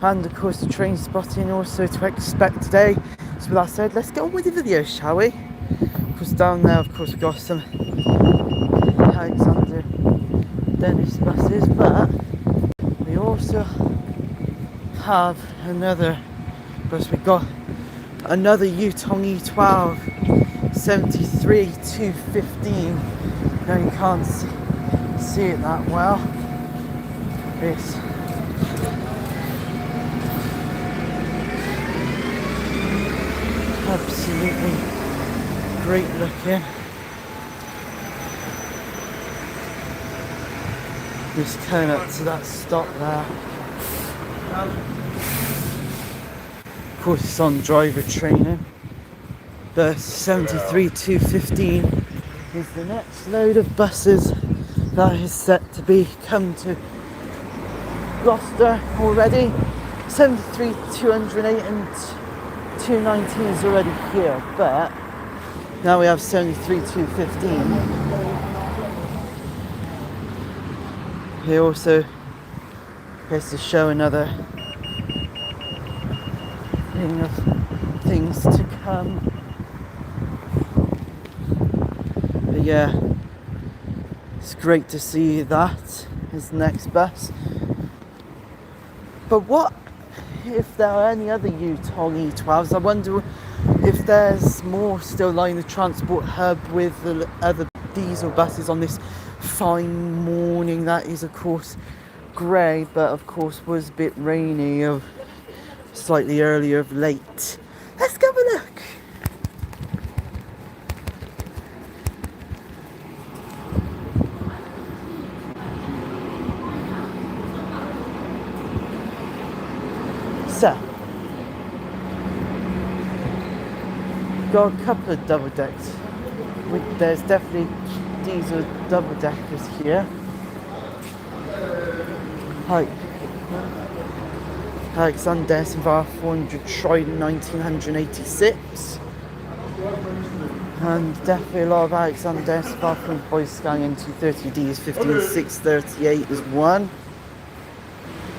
and of course the train spotting also to expect today. So with that said, let's get on with the video, shall we? Of course down there, of course, we've got some Alexander Dennis buses, but we also have another bus. We've got another Yutong E12 73 215. Now you can't see it that well. It's absolutely great looking. Just coming up to that stop there. Of course it's on driver training. The 73 215 is the next load of buses that is set to be come to Gloucester already. 73 208 and 219 is already here, but now we have 73 215. He also has to show another thing of things to come. But yeah, it's great to see that is the next bus. But what if there are any other Yutong E12s? I wonder if there's more still lying the transport hub with the other diesel buses on this fine morning that is of course grey, but of course was a bit rainy of slightly earlier of late. Let's go have a look. So got a couple of double decks. There's definitely diesel double deckers here. Hi. Alexander Dennis 400 Trident 1986. And definitely a lot of Alexander Dennis 400 Boys Scanning 230Ds 15638 is one.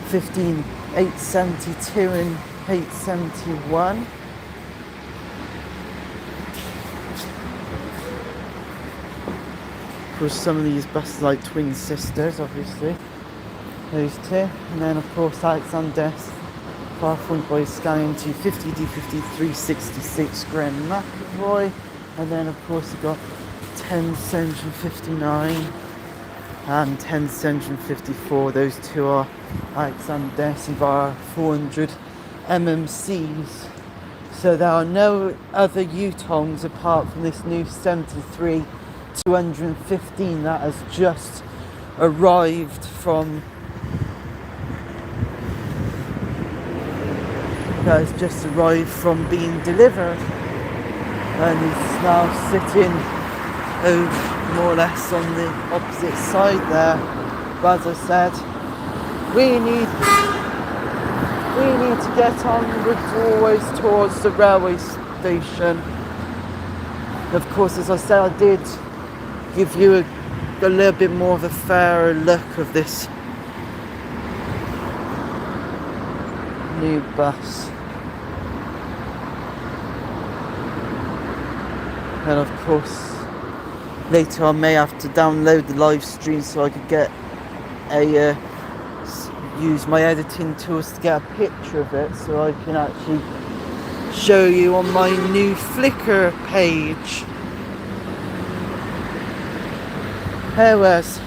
15872 and 871. Of course, some of these buses like twin sisters, obviously. Those two. And then, of course, Alexander 500 Boys Scanning 250 D5366 Graham McAvoy. And then, of course, you've got 1059 and 1054. Those two are Alexander 400 MMCs. So there are no other Yutongs apart from this new 73 215 that has just arrived from being delivered, and is now sitting more or less on the opposite side there. But as I said, we need to get onwards always towards the railway station. Of course, as I said, I did give you a little bit more of a fairer look of this new bus. And of course, later I may have to download the live stream so I could get use my editing tools to get a picture of it, so I can actually show you on my new Flickr page. Here was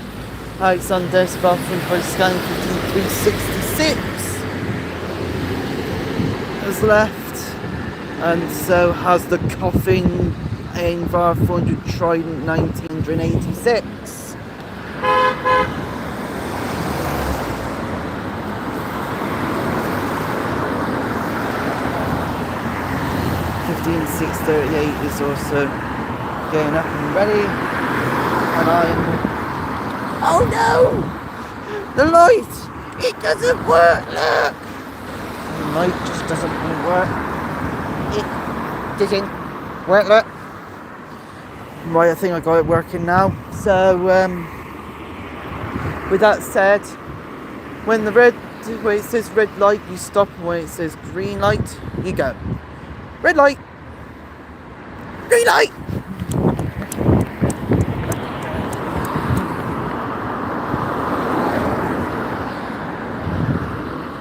Alexander bathroom for scanning 15366 has left, and so has the coughing AINVAR 400 Trident 1986. (15638) is also getting up and ready, and oh no! The light! It doesn't work, look! The light just doesn't work. It doesn't work, look. Right, I think I got it working now. So, with that said, when the red where it says red light, you stop, and where it says green light, you go. Red light! Green light!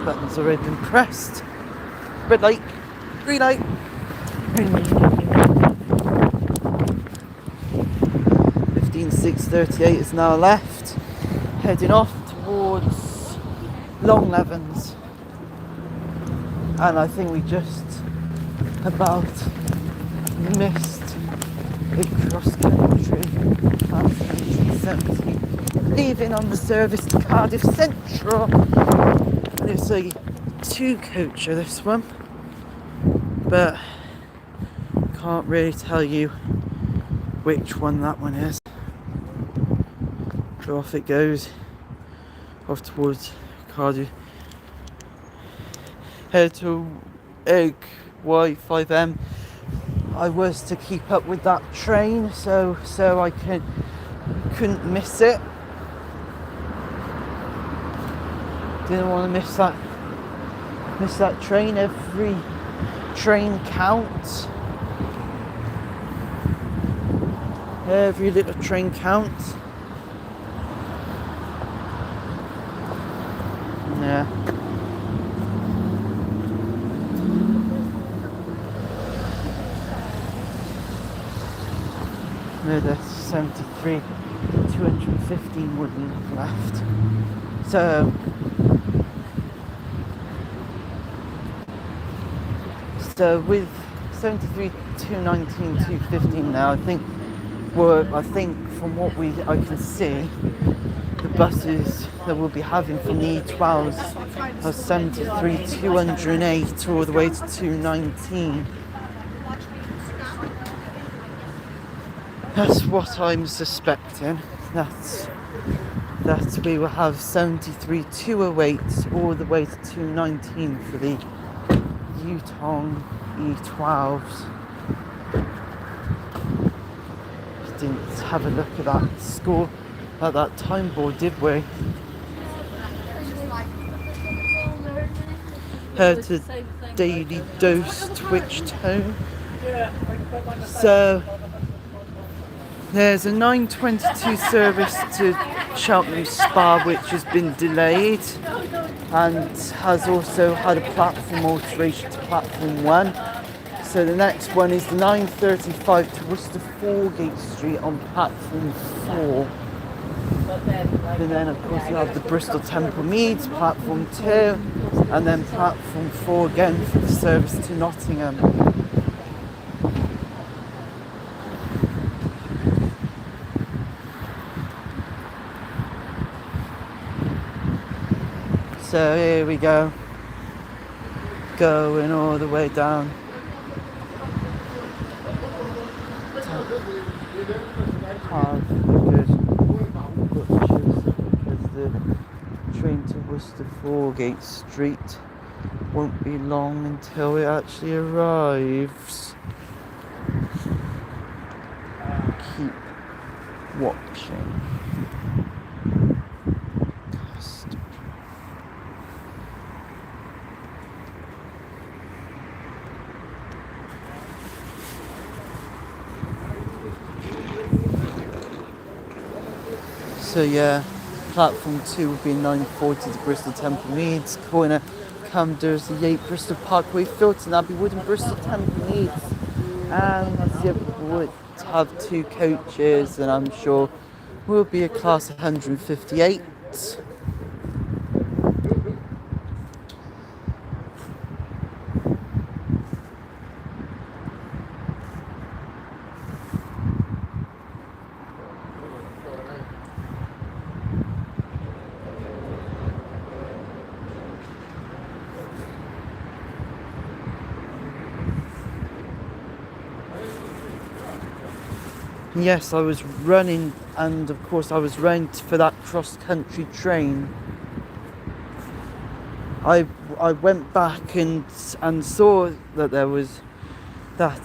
Buttons already been pressed. Red light, green light, green light. 15,638 is now left, heading off towards Long Levens, and I think we just about missed a cross-country class 70 leaving on the service to Cardiff Central. And it's a 2-coacher, this one, but can't really tell you which one that one is. So off it goes, off towards Cardiff. Head to Egg Y5M. I was to keep up with that train, so I couldn't miss it. Didn't want to miss that train. Every train counts. Every little train counts. Yeah. There's 73, 215 wooden left. So with 73, 219, 215 now, I think from what I can see, the buses that we'll be having from the E12s are 73, 208 all the way to 219. That's what I'm suspecting. That we will have 73, 208 all the way to 219 for the Yutong E12s. Didn't have a look at that score, at that time board, did we? Heard to Daily Dose Twitch Tone. So there's a 9:22 service to Cheltenham Spa which has been delayed and has also had a platform alteration to platform 1. So the next one is the 9:35 to Worcester Foregate Street on platform 4. And then of course you have the Bristol Temple Meads, platform 2, and then platform 4 again for the service to Nottingham. So here we go, going all the way down. Have good butchers because the train to Worcester Foregate Street won't be long until it actually arrives. Keep watching. So yeah, platform 2 would be 9:40 to Bristol Temple Meads, corner Camders, the 8 Bristol Parkway, Filton Abbey Wood and Bristol Temple Meads. And the other would have 2 coaches, and I'm sure will be a class 158. Yes, I was running, and of course I was running for that cross-country train. I went back and saw that there was that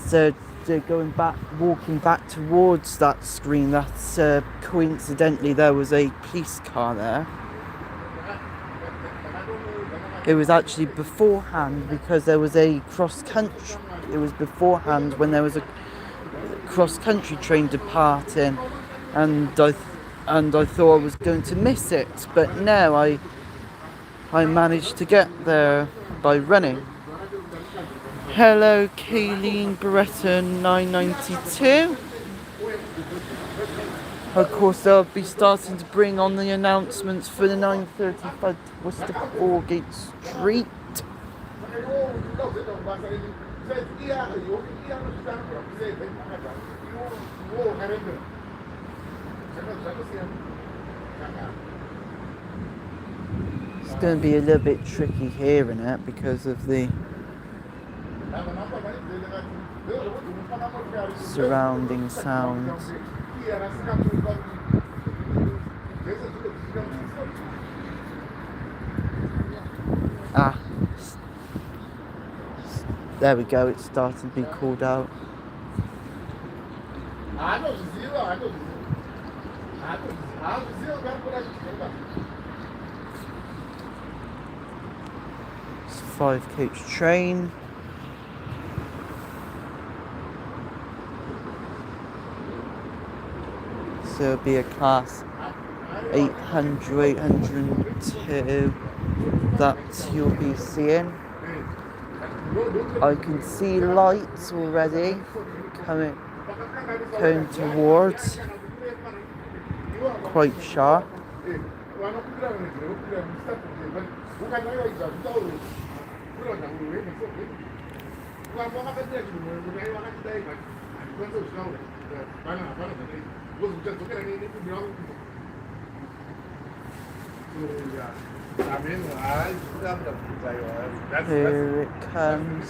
walking back towards that screen. That coincidentally there was a police car there. It was actually beforehand because there was a cross country. It was beforehand when there was a cross country train departing, and I thought I was going to miss it, but no, I managed to get there by running. Hello, Kayleen Breton 992. Of course, they'll be starting to bring on the announcements for the 9:35 Worcester Foregate Street. It's going to be a little bit tricky hearing it because of the surrounding sounds. Ah, there we go, it's starting to be called out. It's a 5-coach train. So it'll be a class 800, 802 that you'll be seeing. I can see lights already coming towards, quite sharp. Here it comes.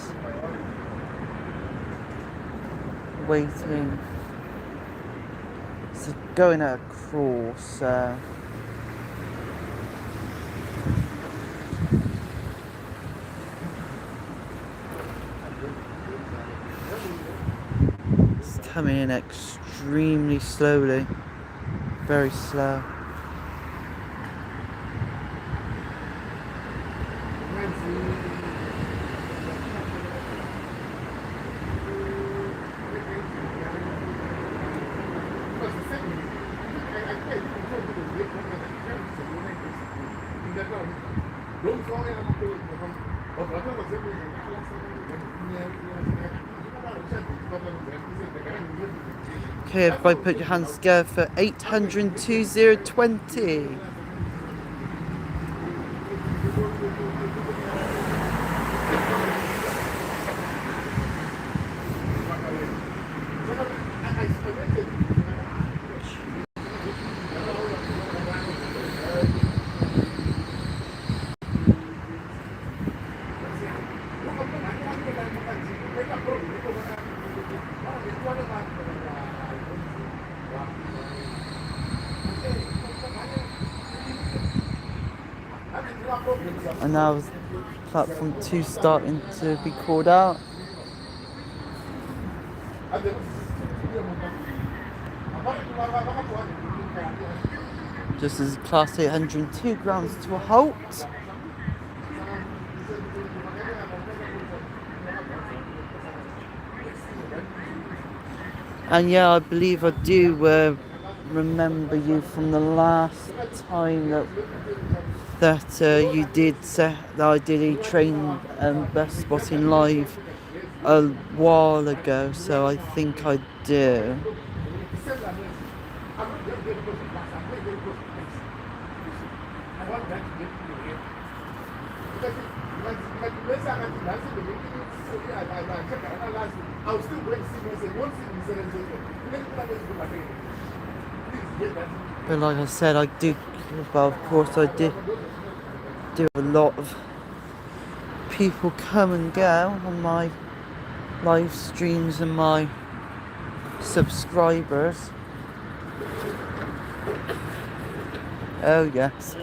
Waiting. It's going across. It's coming in extremely slowly. Very slow. Okay, everybody put your hands together for 802,020. And now platform 2 starting to be called out. Just as class 802 grounds to a halt. And yeah, I believe I do remember you from the last time that you did that I did a train bus spotting live a while ago, so I think I do. But like I said, I do, well, of course I do a lot of people come and go on my live streams and my subscribers. Oh yes.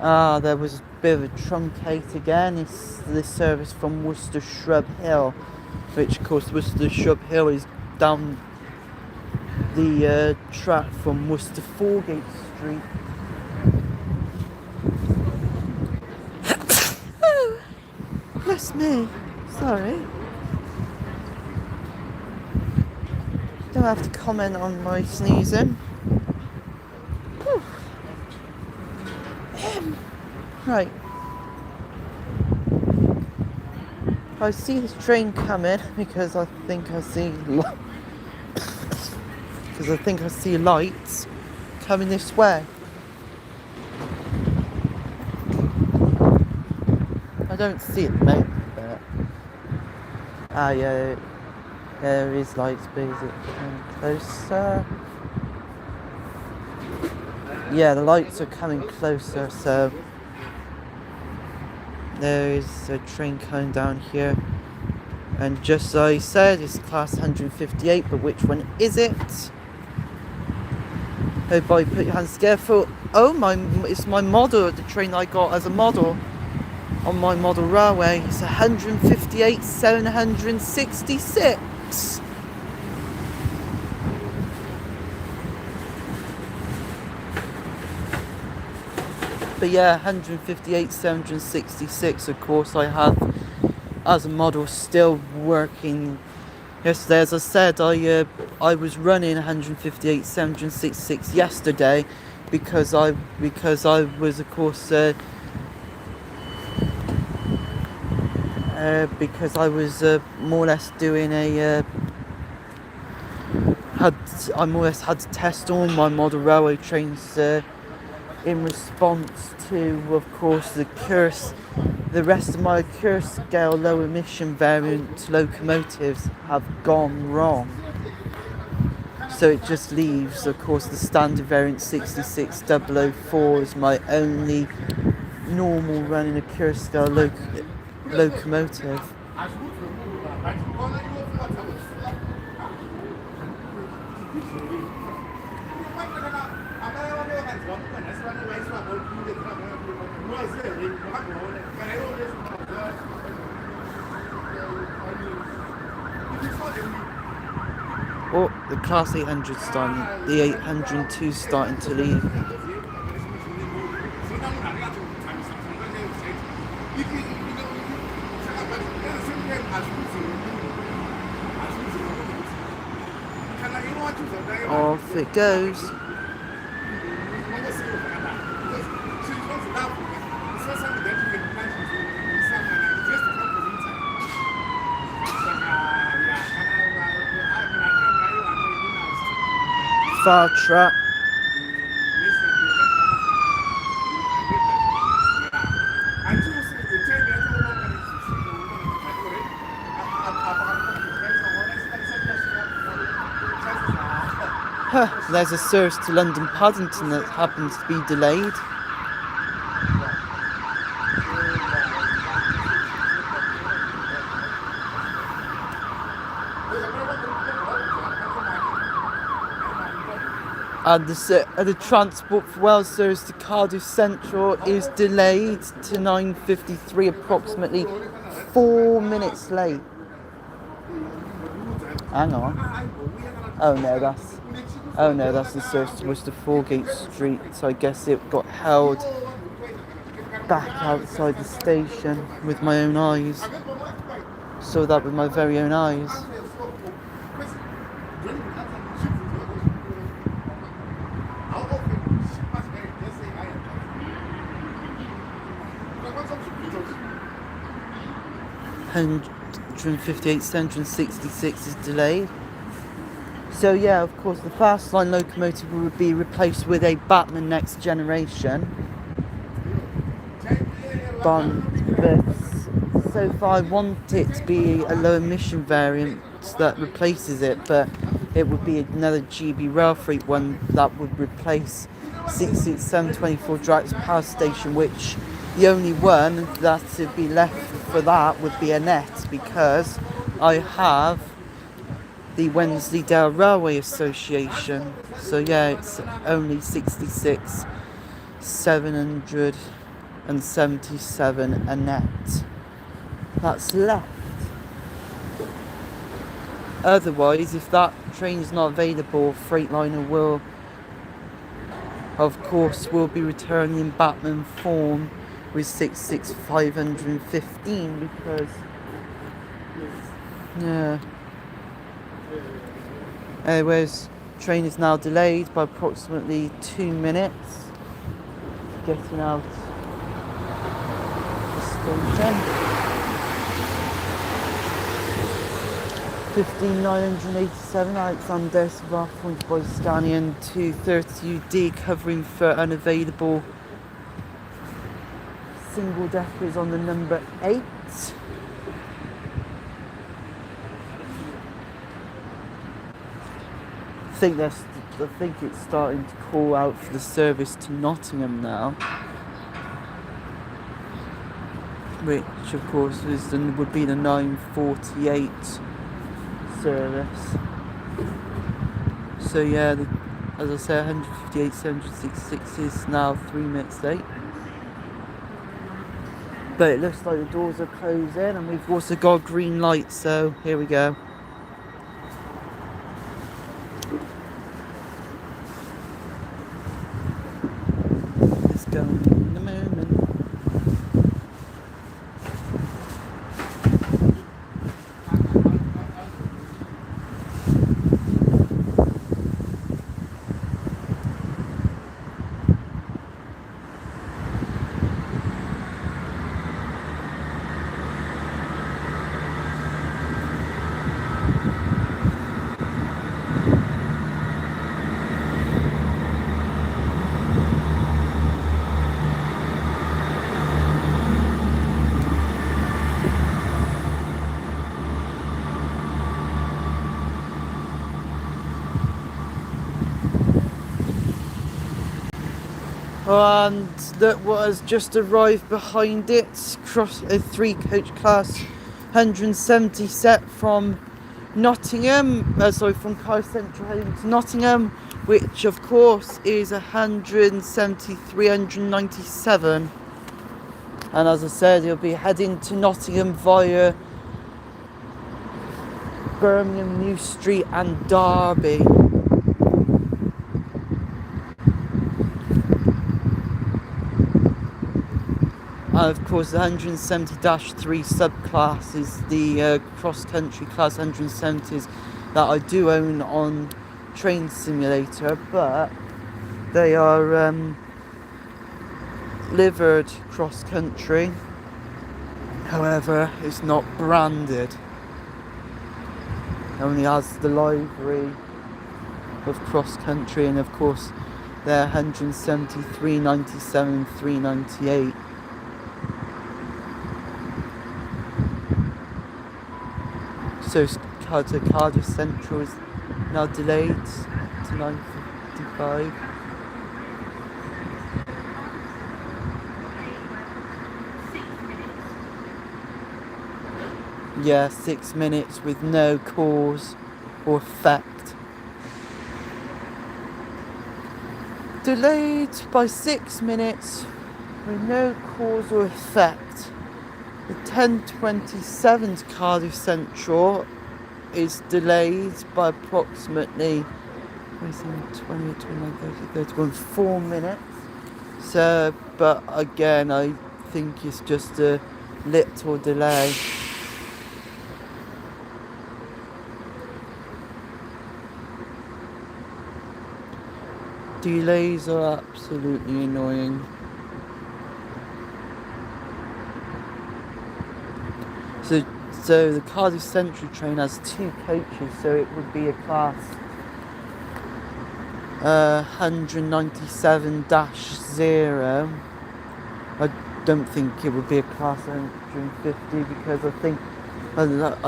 There was a bit of a truncate again. It's the service from Worcester Shrub Hill, which of course Worcester Shrub Hill is down the track from Worcester Foregate Street. Oh, bless me. Sorry. Don't have to comment on my sneezing. Right. I see his train coming because I think I see lights coming this way. I don't see it, mate. But yeah, there is lights, but is it coming closer? Yeah, the lights are coming closer, so there is a train coming down here. And just as I said, it's class 158, but which one is it? Everybody put your hands together for, it's my model, the train I got as a model on my model railway. It's 158 766. But yeah, 158 766, of course, I have as a model still working. Yesterday, as I said, I was running 158 766 yesterday because I was, of course, because I was more or less doing I more or less had to test all my model railway trains in response to, of course, the rest of my curse scale low emission variant locomotives have gone wrong. So it just leaves, of course, the standard variant 66004 as my only normal running a curse scale locomotive. Oh, the class 800 starting, the 802 starting to leave. Off it goes. Far track. There's a service to London Paddington that happens to be delayed. And the Transport for Wales service to Cardiff Central is delayed to 9:53, approximately 4 minutes late. Hang on. Oh no, that's the service to Worcester Foregate Street. So I guess it got held back outside the station with my own eyes. Saw that with my very own eyes. (158 766) is delayed. So yeah, of course, the fast line locomotive will be replaced with a Batman Next Generation. But so far I want it to be a low emission variant that replaces it, but it would be another GB Rail Freight one that would replace 66724 Drax Power Station, which the only one that would be left for that would be a net, because I have the Wensleydale Railway Association. So yeah, it's only 66 700 177 a net. That's left. Otherwise, if that train's not available, Freightliner will, of course, be returning Batman form with 66515 because, yeah. Anyways, train is now delayed by approximately 2 minutes. Getting out the station. 15987 Alexander Silva pointed by Scanian 230 UD covering for unavailable single deckers on the number 8. I think it's starting to call out for the service to Nottingham now, which of course would be the 9:48 service. So yeah, as I say, 158 766 is now 3 minutes late. But it looks like the doors are closing and we've also got a green light, so here we go. It's going in a moment. And look what has just arrived behind it. A 3-coach class 170 set from Nottingham, from Cardiff Central heading to Nottingham, which of course is 173,197. And as I said, he'll be heading to Nottingham via Birmingham, New Street and Derby. And of course the 170-3 subclass is the cross-country class 170s that I do own on Train Simulator, but they are livered cross-country. However, it's not branded. It only has the livery of cross-country, and of course they're 173, 97, 398. So Cardiff Central is now delayed to 9:55. Yeah, 6 minutes with no cause or effect. Delayed by 6 minutes with no cause or effect. The 10:27 to Cardiff Central is delayed by approximately 20, 29, 30, 31, 4 minutes. So, but again, I think it's just a little delay. Delays are absolutely annoying. So the Cardiff Central train has 2 coaches, so it would be a class 197-0. I don't think it would be a class 150 because I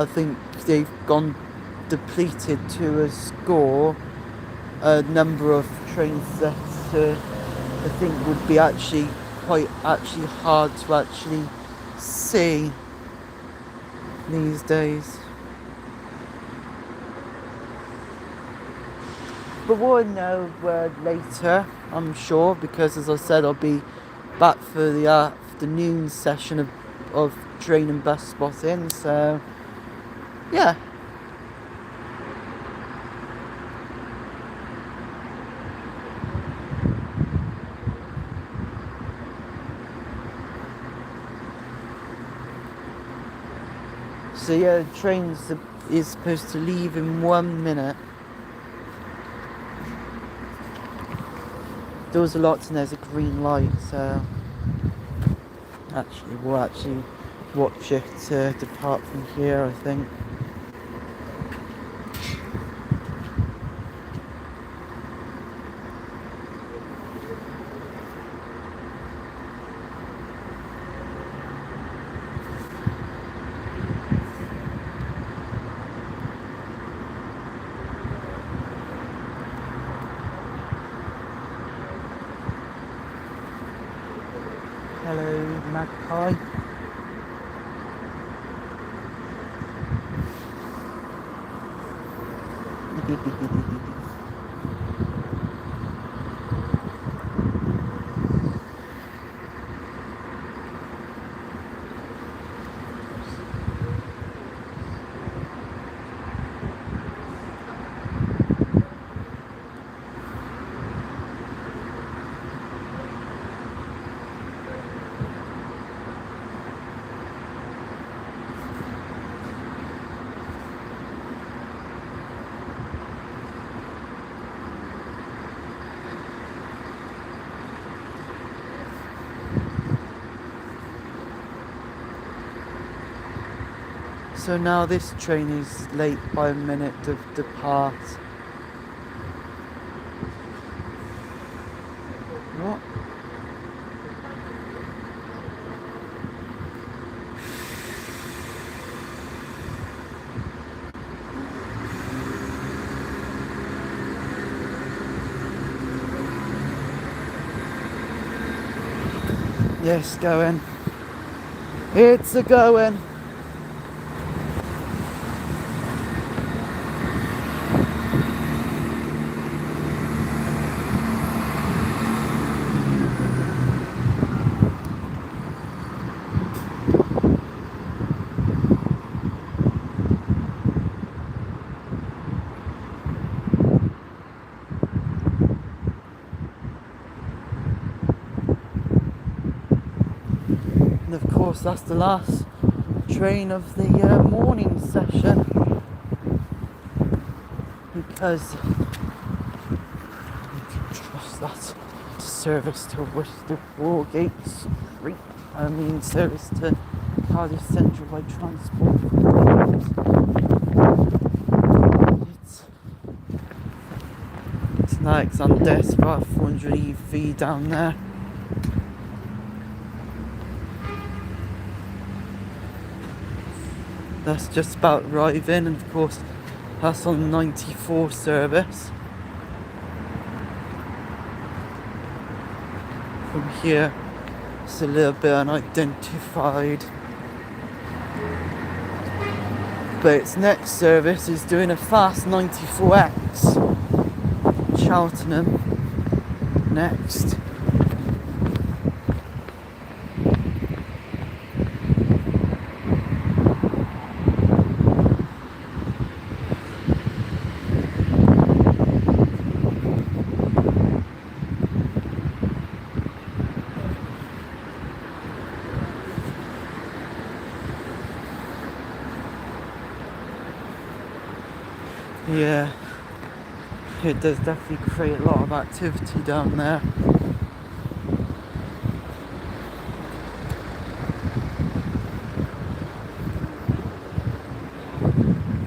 think they've gone depleted to a score a number of train sets I think would be quite hard to actually see these days. But we'll know later, I'm sure, because as I said, I'll be back for the afternoon session of train and bus spotting, so yeah. So yeah, the train is supposed to leave in 1 minute. Doors are locked and there's a green light, so we'll watch it depart from here, I think. Hello, magpie. So now this train is late by a minute to depart. What? Yes, going. It's a going. And of course that's the last train of the morning session, because you can trust that service to Worcester Broadgate Street, service to Cardiff Central by transport. It's nice on desk, about 400 EV down there. That's just about arriving, and of course that's on 94 service. From here it's a little bit unidentified, but its next service is doing a fast 94X Cheltenham next. Yeah, it does definitely create a lot of activity down there.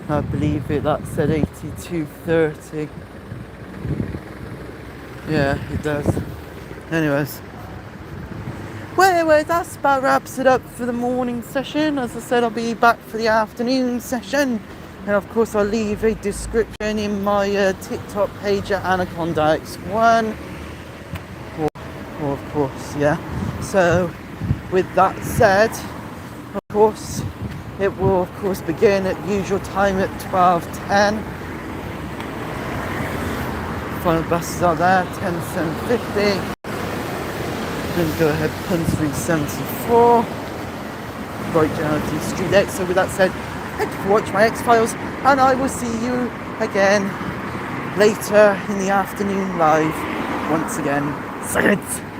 I believe that said 82:30. Yeah, it does. Anyways, that's about wraps it up for the morning session. As I said, I'll be back for the afternoon session. And of course I'll leave a description in my TikTok page at Anaconda X1. Or of course, yeah. So with that said, of course, it will of course begin at usual time at 12:10. Final buses are there, 10:50. Then go ahead, Pun 374, right down to Street X. So with that said, thank you for watching my X-Files, and I will see you again later in the afternoon live once again. Sightings!